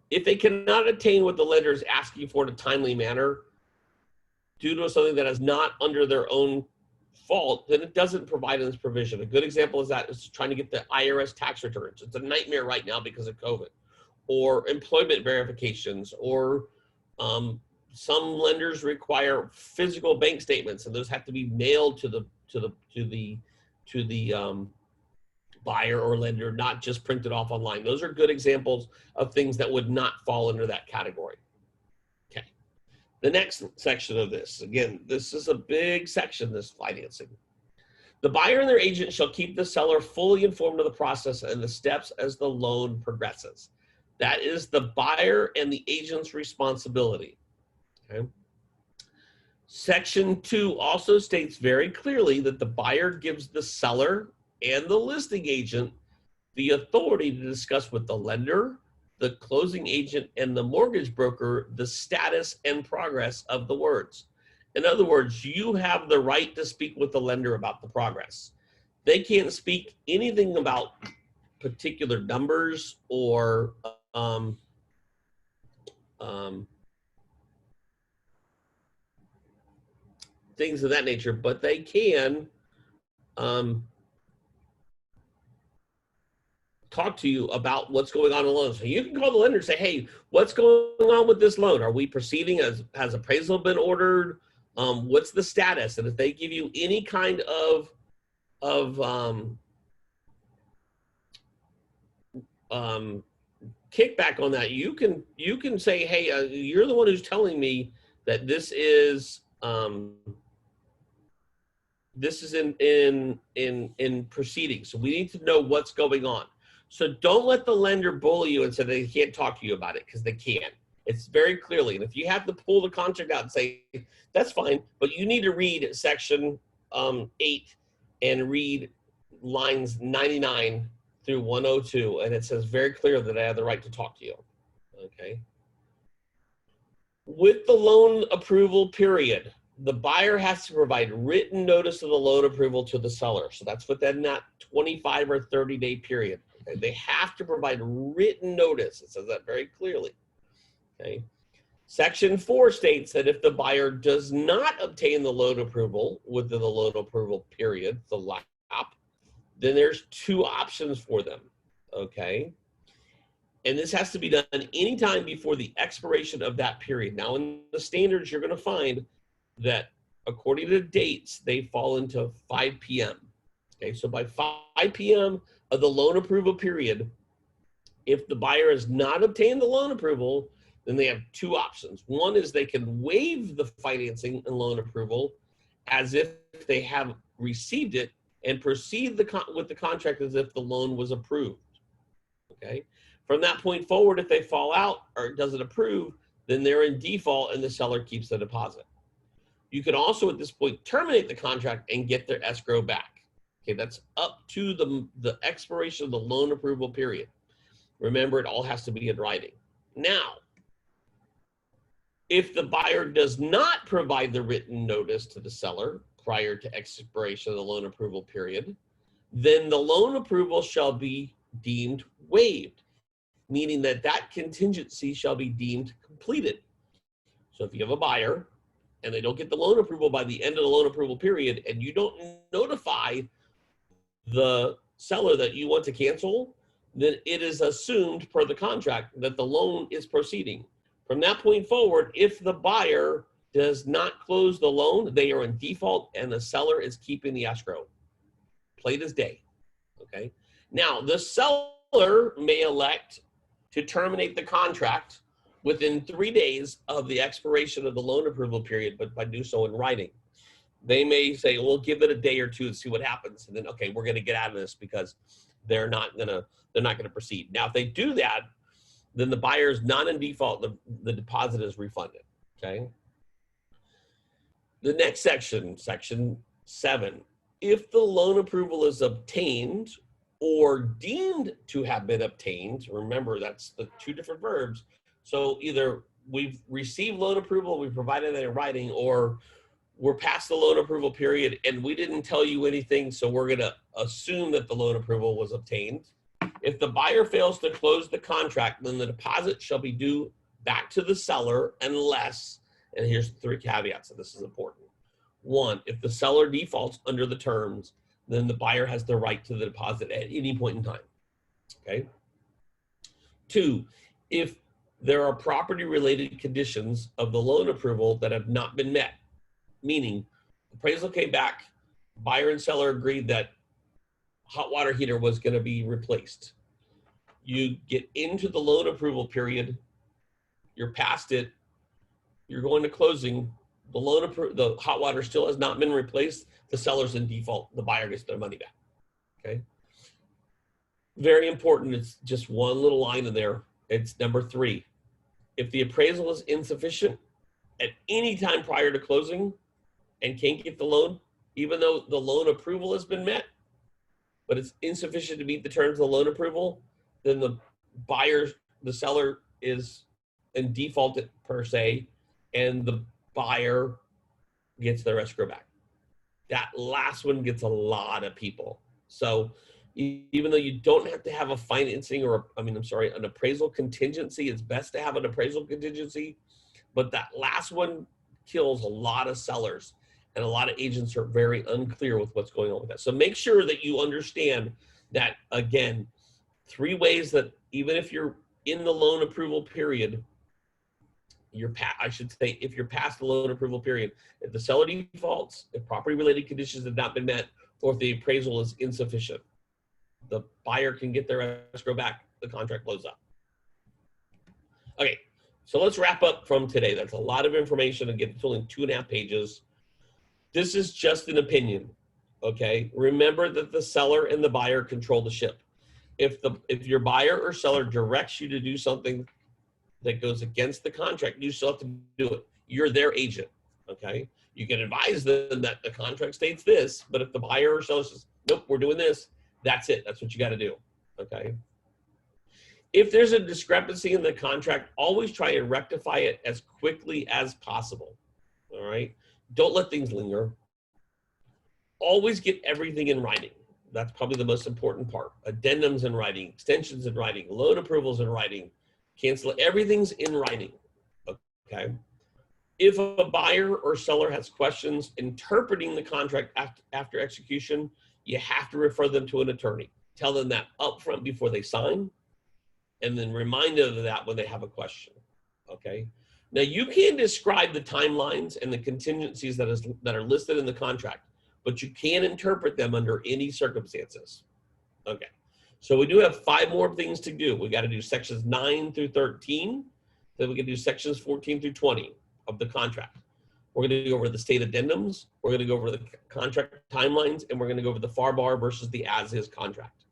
if they cannot attain what the lender is asking for in a timely manner due to something that is not under their own fault, then it doesn't provide this provision. A good example is that is trying to get the IRS tax returns. It's a nightmare right now because of COVID. Or employment verifications, or some lenders require physical bank statements, and those have to be mailed to the buyer or lender, not just printed off online. Those are good examples of things that would not fall under that category. Okay, the next section of this, again, this is a big section, this financing. The buyer and their agent shall keep the seller fully informed of the process and the steps as the loan progresses. That is the buyer and the agent's responsibility. Okay. Section 2 also states very clearly that the buyer gives the seller and the listing agent the authority to discuss with the lender, the closing agent, and the mortgage broker the status and progress of the words. In other words, you have the right to speak with the lender about the progress. They can't speak anything about particular numbers or things of that nature, but they can talk to you about what's going on in the loan. So you can call the lender and say, hey, what's going on with this loan? Are we proceeding? Has appraisal been ordered? What's the status? And if they give you any kind of kickback on that, you can say, hey, you're the one who's telling me that this is in proceedings. So we need to know what's going on. So don't let the lender bully you and say they can't talk to you about it, because they can. It's very clearly. And if you have to pull the contract out and say, that's fine, but you need to read section 8 and read lines 99 through 102, and it says very clear that I have the right to talk to you. Okay. With the loan approval period, the buyer has to provide written notice of the loan approval to the seller. So that's within that 25 or 30-day period. Okay? They have to provide written notice. It says that very clearly. Okay. Section 4 states that if the buyer does not obtain the loan approval within the loan approval period, the LAP, then there's two options for them. Okay. And this has to be done anytime before the expiration of that period. Now, in the standards, you're going to find that according to dates, they fall into 5 p.m. Okay, so by 5 p.m. of the loan approval period, if the buyer has not obtained the loan approval, then they have two options. One is they can waive the financing and loan approval as if they have received it and proceed with the contract as if the loan was approved. Okay. From that point forward, if they fall out or it doesn't approve, then they're in default and the seller keeps the deposit. You can also at this point terminate the contract and get their escrow back. Okay, that's up to the expiration of the loan approval period. Remember, it all has to be in writing. Now, if the buyer does not provide the written notice to the seller prior to expiration of the loan approval period, then the loan approval shall be deemed waived, meaning that that contingency shall be deemed completed. So if you have a buyer and they don't get the loan approval by the end of the loan approval period and you don't notify the seller that you want to cancel, then it is assumed per the contract that the loan is proceeding. From that point forward, if the buyer does not close the loan, they are in default and the seller is keeping the escrow. Plain as day, okay? Now, the seller may elect to terminate the contract within 3 days of the expiration of the loan approval period, but by do so in writing. They may say, we'll give it a day or two and see what happens. And then, okay, we're going to get out of this because they're not going to proceed. Now, if they do that, then the buyer is not in default. The deposit is refunded, okay? The next section, section 7, if the loan approval is obtained or deemed to have been obtained, remember that's the two different verbs. So either we've received loan approval, we provided it in writing, or we're past the loan approval period and we didn't tell you anything, so we're going to assume that the loan approval was obtained. If the buyer fails to close the contract, then the deposit shall be due back to the seller unless, and here's 3 caveats, and this is important. 1, if the seller defaults under the terms, then the buyer has the right to the deposit at any point in time, okay? 2, if there are property-related conditions of the loan approval that have not been met, meaning appraisal came back, buyer and seller agreed that hot water heater was going to be replaced. You get into the loan approval period, you're past it, you're going to closing, the hot water still has not been replaced, the seller's in default, the buyer gets their money back, okay? Very important, it's just one little line in there. It's number 3. If the appraisal is insufficient at any time prior to closing and can't get the loan, even though the loan approval has been met, but it's insufficient to meet the terms of the loan approval, then the seller is in default per se, and the buyer gets their escrow back. That last one gets a lot of people. So even though you don't have to have a financing an appraisal contingency, it's best to have an appraisal contingency, but that last one kills a lot of sellers. And a lot of agents are very unclear with what's going on with that. So make sure that you understand that, again, 3 ways that even if you're in the loan approval period, if you're past the loan approval period, if the seller defaults, if property-related conditions have not been met, or if the appraisal is insufficient, the buyer can get their escrow back, the contract closes up. Okay, so let's wrap up from today. That's a lot of information. Again, it's only 2.5 pages. This is just an opinion, okay? Remember that the seller and the buyer control the ship. If your buyer or seller directs you to do something that goes against the contract, you still have to do it. You're their agent, okay? You can advise them that the contract states this, but if the buyer or seller says, nope, we're doing this, that's it. That's what you got to do, okay? If there's a discrepancy in the contract, always try and rectify it as quickly as possible, all right? Don't let things linger. Always get everything in writing. That's probably the most important part. Addendums in writing, extensions in writing, loan approvals in writing, cancel, everything's in writing, okay? If a buyer or seller has questions interpreting the contract after execution, you have to refer them to an attorney. Tell them that upfront before they sign, and then remind them of that when they have a question, okay? Now you can describe the timelines and the contingencies that are listed in the contract, but you can interpret them under any circumstances, okay? So we do have 5 more things to do. We got to do sections 9 through 13, then we can do sections 14 through 20 of the contract. We're going to go over the state addendums, we're going to go over the contract timelines, and we're going to go over the FAR/BAR versus the as-is contract.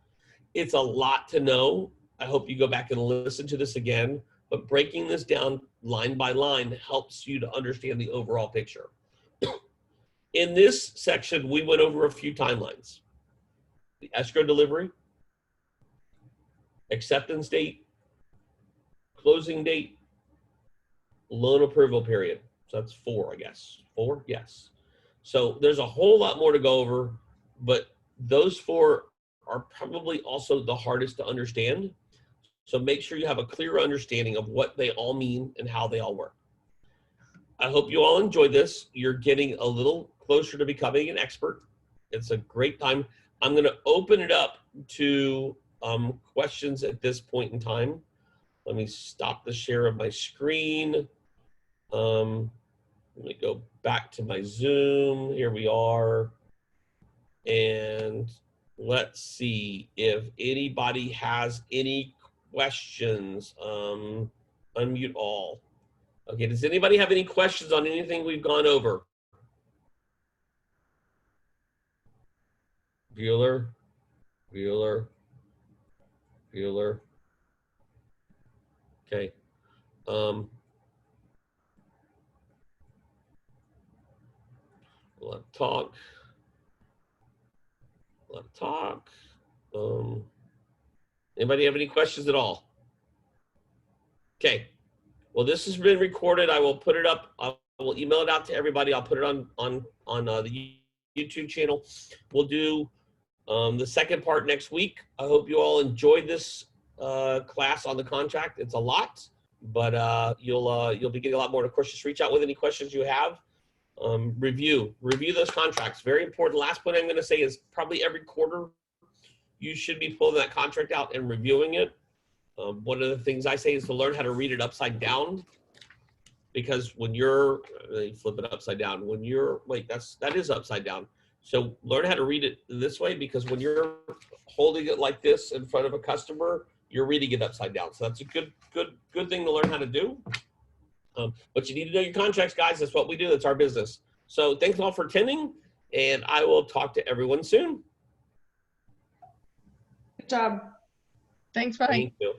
It's a lot to know. I hope you go back and listen to this again, but breaking this down line by line helps you to understand the overall picture. In this section, we went over a few timelines. The escrow delivery, acceptance date, closing date, loan approval period. So that's 4, I guess. 4? Yes. So there's a whole lot more to go over, but those 4 are probably also the hardest to understand. So make sure you have a clear understanding of what they all mean and how they all work. I hope you all enjoyed this. You're getting a little closer to becoming an expert. It's a great time. I'm going to open it up to questions at this point in time. Let me stop the share of my screen. Let me go back to my Zoom. Here we are. And let's see if anybody has any questions. Unmute all. Okay, does anybody have any questions on anything we've gone over? Bueller. Okay. Let's talk. Anybody have any questions at all? Okay. Well, this has been recorded. I will put it up. I will email it out to everybody. I'll put it on the YouTube channel. We'll do the second part next week. I hope you all enjoyed this class on the contract. It's a lot, but you'll be getting a lot more. And of course, just reach out with any questions you have. Review those contracts. Very important. Last point I'm going to say is probably every quarter you should be pulling that contract out and reviewing it. One of the things I say is to learn how to read it upside down, because when you're flip it upside down, when you're that is upside down. So learn how to read it this way, because when you're holding it like this in front of a customer, you're reading it upside down. So that's a good thing to learn how to do. But you need to know your contracts, guys. That's what we do. That's our business. So thanks all for attending, and I will talk to everyone soon. Good job. Thanks, Mike. Thank you.